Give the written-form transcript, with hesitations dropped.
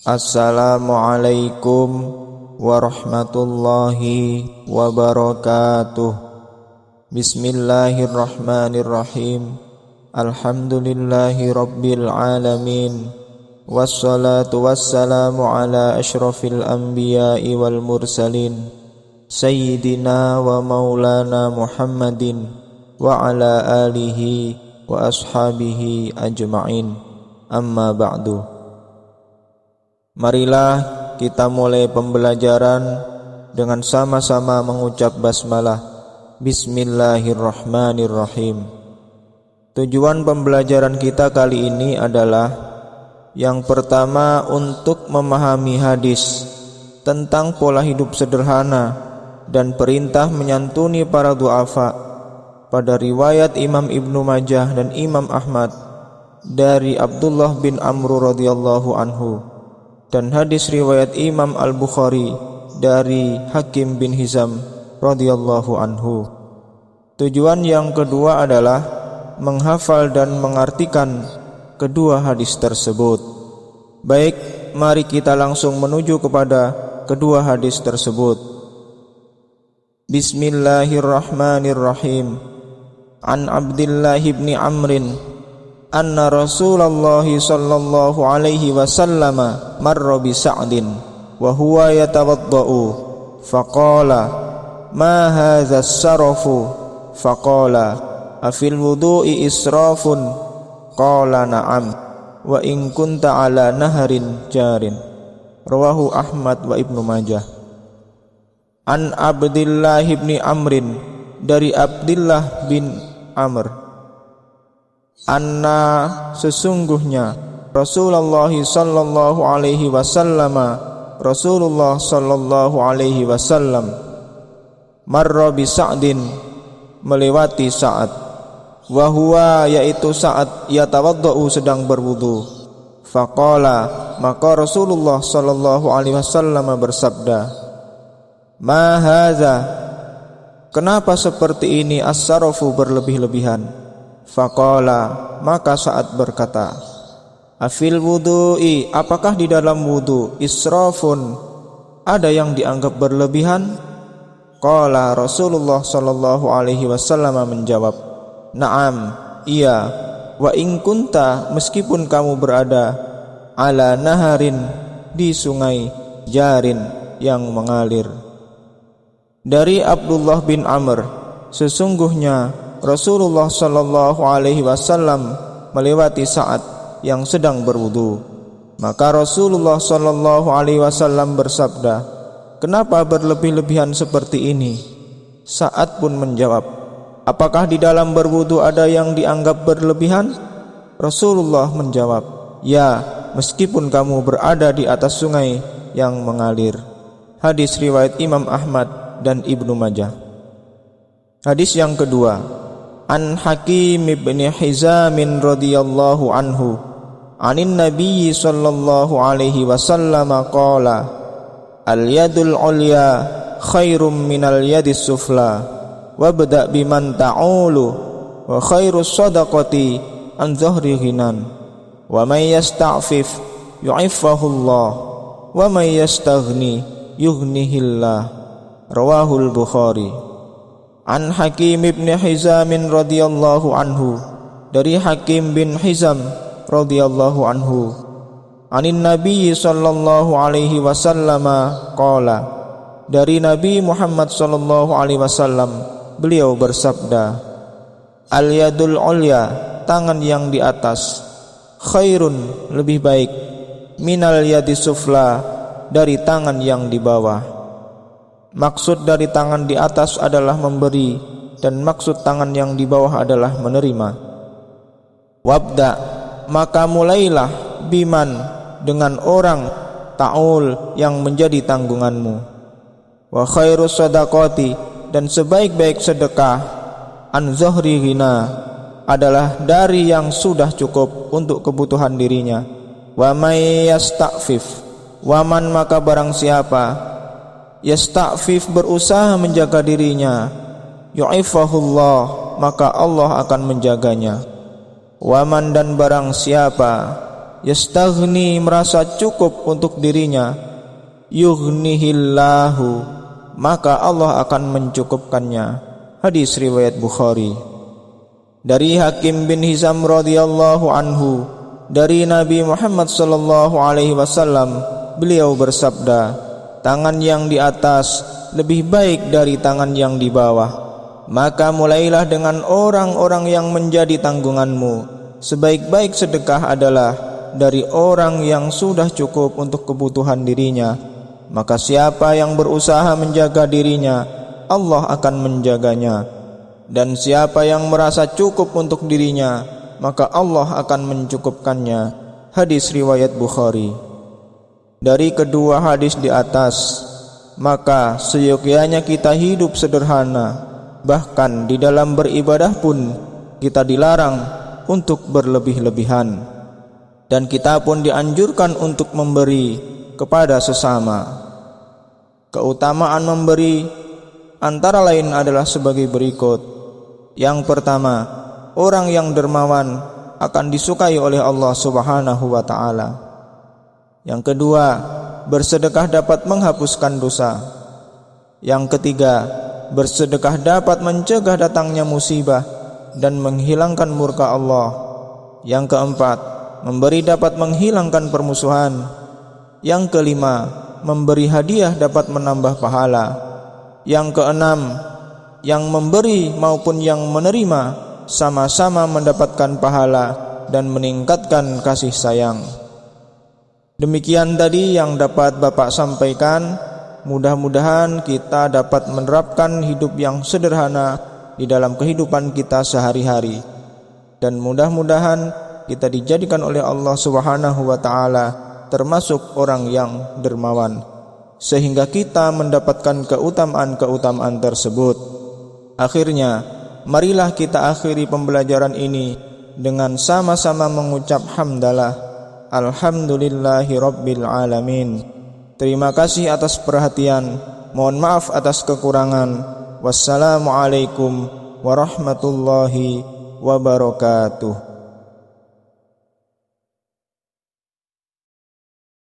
Assalamualaikum warahmatullahi wabarakatuh. Bismillahirrahmanirrahim. Alhamdulillahi rabbil alamin. Wassalatu wassalamu ala ashrafil anbiya'i wal mursalin, Sayyidina wa maulana Muhammadin wa ala alihi wa ashabihi ajma'in. Amma ba'du. Marilah kita mulai pembelajaran dengan sama-sama mengucap basmalah. Bismillahirrahmanirrahim. Tujuan pembelajaran kita kali ini adalah yang pertama, untuk memahami hadis tentang pola hidup sederhana dan perintah menyantuni para du'afa pada riwayat Imam Ibnu Majah dan Imam Ahmad dari Abdullah bin Amr radhiyallahu anhu, dan hadis riwayat Imam Al-Bukhari dari Hakim bin Hizam radhiyallahu anhu. Tujuan yang kedua adalah menghafal dan mengartikan kedua hadis tersebut. Baik, mari kita langsung menuju kepada kedua hadis tersebut. Bismillahirrahmanirrahim. An Abdullah bin Amrin anna Rasulullah sallallahu alaihi wasallam marra bi Sa'din wa huwa yatawaddau faqala ma hadza as-sarafu faqala afil wudu'i israfun qala na'am wa in kunta ala naharin jarin. Rawahu Ahmad wa Ibnu Majah. An Abdullah bin Amrin, dari Abdullah bin Amr, anna sesungguhnya Rasulullah sallallahu alaihi wasallam, Rasulullah sallallahu alaihi wasallam, marra bi Sa'din, melewati Sa'ad, wa huwa, yaitu Sa'ad, yatawaddau, sedang berwudu. Faqala, maka Rasulullah sallallahu alaihi wasallam bersabda, ma hadza, kenapa seperti ini, as-sarafu, berlebih-lebihan. Faqala, maka Sa'ad berkata, afil wudu'i, apakah di dalam wudu, israfun, ada yang dianggap berlebihan? Qala, Rasulullah sallallahu alaihi wasallam menjawab, na'am, iya, wa in kunta, meskipun kamu berada, ala naharin, di sungai, jarin, yang mengalir. Dari Abdullah bin Amr, sesungguhnya Rasulullah sallallahu alaihi wasallam melewati Sa'ad yang sedang berwudu. Maka Rasulullah sallallahu alaihi wasallam bersabda, kenapa berlebih-lebihan seperti ini? Sa'ad pun menjawab, apakah di dalam berwudu ada yang dianggap berlebihan? Rasulullah menjawab, ya, meskipun kamu berada di atas sungai yang mengalir. Hadis riwayat Imam Ahmad dan Ibnu Majah. Hadis yang kedua, An Hakim bin Hizam radhiyallahu anhu, anin Nabi sallallahu alaihi wasallam qala, al yadul ulya khairum minal yadis sufla, wabda biman ta'ulu, wa khairus sadaqati an dhahri ghinan, wa may yasta'fif yu'iffahullah, wa may yastaghni yughnihillah. Rawahul Bukhari. An Hakim bin Hizam radhiyallahu anhu, dari Hakim bin Hizam radhiyallahu anhu, anin Nabi sallallahu alaihi wasallam qala, dari Nabi Muhammad sallallahu alaihi wasallam, beliau bersabda, al yadul ulya, tangan yang di atas, khairun, lebih baik, minal yadis sufla, dari tangan yang di bawah. Maksud dari tangan di atas adalah memberi, dan maksud tangan yang di bawah adalah menerima. Wabda, maka mulailah, biman, dengan orang, ta'ul, yang menjadi tanggunganmu. Wa khairus sadaqati, dan sebaik-baik sedekah, an zahri ghina, adalah dari yang sudah cukup untuk kebutuhan dirinya. Wa may yasta'fif, waman, maka barang siapa, yasta'fif, berusaha menjaga dirinya, yu'ifahullah, maka Allah akan menjaganya. Waman, dan barang siapa, yastaghni merasa cukup untuk dirinya, yughnihillahu maka Allah akan mencukupkannya. Hadis riwayat Bukhari. Dari Hakim bin Hizam radhiyallahu anhu, dari Nabi Muhammad sallallahu alaihi wasallam, beliau bersabda, tangan yang di atas lebih baik dari tangan yang di bawah. Maka mulailah dengan orang-orang yang menjadi tanggunganmu. Sebaik-baik sedekah adalah dari orang yang sudah cukup untuk kebutuhan dirinya. Maka siapa yang berusaha menjaga dirinya, Allah akan menjaganya. Dan siapa yang merasa cukup untuk dirinya, maka Allah akan mencukupkannya. Hadis riwayat Bukhari. Dari kedua hadis di atas, maka seyogyanya kita hidup sederhana. Bahkan di dalam beribadah pun kita dilarang untuk berlebih-lebihan. Dan kita pun dianjurkan untuk memberi kepada sesama. Keutamaan memberi antara lain adalah sebagai berikut. Yang pertama, orang yang dermawan akan disukai oleh Allah Subhanahu wa ta'ala. Yang kedua, bersedekah dapat menghapuskan dosa. Yang ketiga, bersedekah dapat mencegah datangnya musibah dan menghilangkan murka Allah. Yang keempat, memberi dapat menghilangkan permusuhan. Yang kelima, memberi hadiah dapat menambah pahala. Yang keenam, yang memberi maupun yang menerima sama-sama mendapatkan pahala dan meningkatkan kasih sayang. Demikian tadi yang dapat Bapak sampaikan. Mudah-mudahan kita dapat menerapkan hidup yang sederhana di dalam kehidupan kita sehari-hari. Dan mudah-mudahan kita dijadikan oleh Allah Subhanahu wa ta'ala termasuk orang yang dermawan, sehingga kita mendapatkan keutamaan-keutamaan tersebut. Akhirnya, marilah kita akhiri pembelajaran ini dengan sama-sama mengucap hamdalah. Alhamdulillahi Rabbil Alamin. Terima kasih atas perhatian. Mohon maaf atas kekurangan. Wassalamualaikum warahmatullahi wabarakatuh.